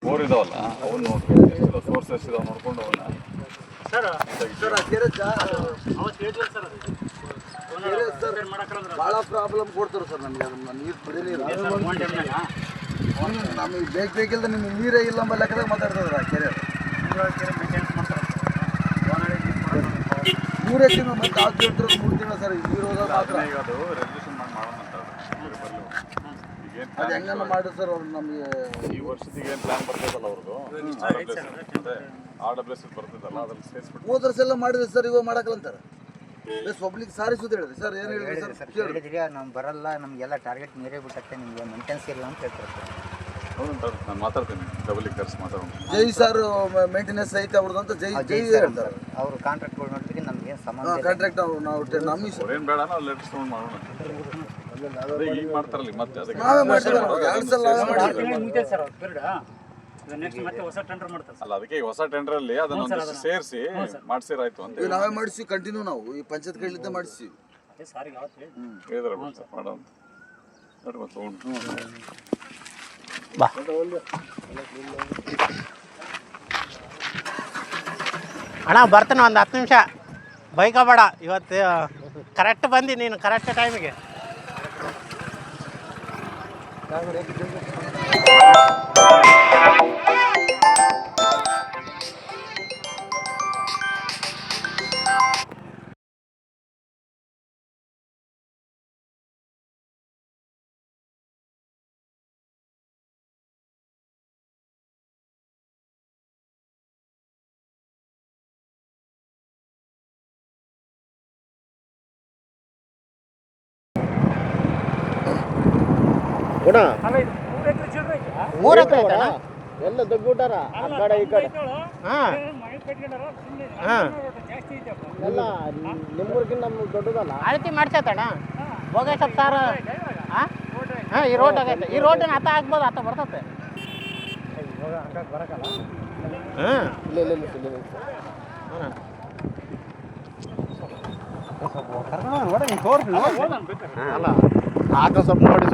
Bore ಇದಾವಲ್ಲ ಅವನು source ಎಷ್ಟಿದಾವೆ ನೋಡ್ಕೊಂಡು ಅವನ್ನ ಭಾಳ ಪ್ರಾಬ್ಲಮ್ ಕೊಡ್ತಾರೆ ಸರ್ ನಮಗೆ ಅದನ್ನ ನೀರು ಕುಡಿಯಲಿಲ್ಲ ನಮಗೆ ಬೇಕಿಲ್ದ ನಿಮ್ಗೆ ನೀರೇ ಇಲ್ಲ ಎಂಬ ಲೆಕ್ಕದಾಗ ಮಾತಾಡ್ತದ್ರ ಆ ಕೆರೆ ಮೂರೇ ತಿಂಗಳು ಮತ್ತೆ 6 ತಿಂಗಳು 3 ತಿಂಗಳು ಸರ್ ನೀರು ಹೋದಾಗ ಮಾತ್ರ ಅದು ರೆಸಲ್ಯೂಷನ್ ಮಾಡೋಣ ಅಂತ ಅದು ಹೆಂಗನ್ನ ಮಾಡಿ ಸರ್ ಅವ್ರು ನಮಗೆ ಈ ವರ್ಷದಿಗೆ ಏನು ಪ್ಲಾನ್ ಬರ್ತದಲ್ಲ ಅವ್ರದ್ದು RWS ಬರ್ತದಲ್ಲ ಅದ್ರಲ್ಲಿ ಸೇರಿಸ್ಬಿಟ್ಟು ಹೋದ ವರ್ಷ ಎಲ್ಲ ಮಾಡಿದ್ರೆ ಸರ್ ಇವಾಗ ಮಾಡಕ್ಕಂತಾರೆ ಬೇಸ್ ಪಬ್ಲಿಕ್ ಸಾರಿಸೋದು ಹೇಳಿದ್ರಿ ಸರ್ ಏನು ಹೇಳಿದ್ರಿ ಸರ್ ಹೇಳಿದ್ರಿ ನಾವು ಬರಲ್ಲ ನಮಗೆಲ್ಲ ಟಾರ್ಗೆಟ್ ಮೀರೇ ಬಿಟ್ಟತ್ತೆ ನಿಮಗೆ ಮೇಂಟೆನ್ಸ್ ಇಲ್ಲ ಅಂತ ಹೇಳ್ತಾರೆ ಸರ್. ಹೌದು ನಾನು ಮಾತಾಡ್ತೀನಿ ಡಬಲ್ ಕರ್ಸಿ ಮಾತಾಡೋಣ. ಜೈ ಸರ್ ಮೇಂಟೆನೆನ್ಸ್ ಐತೆ ಅವ್ರದ್ದು ಅಂತ ಜೈ ಜೈ ಹೇಳ್ತಾರೆ ಅವರು ಕಾಂಟ್ರಾಕ್ಟ್ಗಳು ನೋಡಿದ್ರೆ ನಮ್ಗೆ ಏನು ಸಂಬಂಧ ಕಾಂಟ್ರಾಕ್ಟ್ ನಾವು ನಮಗೆ ಅವ್ರೇನು ಬೇಡ ನಾವು ಲೆಟರ್ಸ್ ತೊಗೊಂಡು ಮಾಡೋಣ ಅದೇ ಈಗ ಮಾಡ್ತಾರಲ್ಲ ಮತ್ತೆ ಅದಕ್ಕೆ ನಾವೇ ಮಾಡ್ತೀವಿ 2 ಸಲ ಅಲ್ಲ ಅದಕ್ಕೆ ಈ ಹೊಸ ಟೆಂಡರ್ ಅಲ್ಲಿ ಅದನ್ನ ಸೇರಿಸಿ ಮಾಡ್ಸಿರಾಯ್ತು ಅಂತ ಈಗ ನಾವೇ ಮಾಡಿಸಿ ಕಂಟಿನ್ಯೂ ನಾವು ಈ ಪಂಚಾಯತ್ ಕೈಲಿದ್ದ ಮಾಡಿಸಿ ಹೇಳಿದ್ರೆ ಮಾಡೋ ಅಂತ ನೋಡಿ ಮತ್ತೆ ಬಾ ಅಣ್ಣ ಬರ್ತಾನೆ ಒಂದು 10 ನಿಮಿಷ ಬೈಕಬೇಡ ಇವತ್ತು ಕರೆಕ್ಟ್ ಬಂದು ನೀನು ಕರೆಕ್ಟ್ ಟೈಮಿಗೆ ಮೂರು ಎಕರೆ ಐತಣ್ಣ ಎಲ್ಲ ದಗ್ಗುಟಾರ ಆ ಕಡೆ ಈ ಕಡೆ ಹಾಂ ಹಾಂ ಎಲ್ಲ ನಿಮ್ಮೂರ್ಗಿಂತ ನಮ್ಮ ದೊಡ್ಡದಲ್ಲ ಅಳತಿ ಮಾಡ್ಸತ್ತಣ್ಣ ಭೋಗೇಶಪ್ಪ ಸಾರ್ ಹಾಂ ಹಾಂ ಈ ರೋಡ್ ಆಗೈತೆ ಈ ರೋಡಿನ ಆತ ಆಗ್ಬೋದು ಆತ ಬರ್ತತೆ ಹಾಂ ಅಲ್ಲ ಆಗ ಸ್ವಲ್ಪ ನೋಡಿ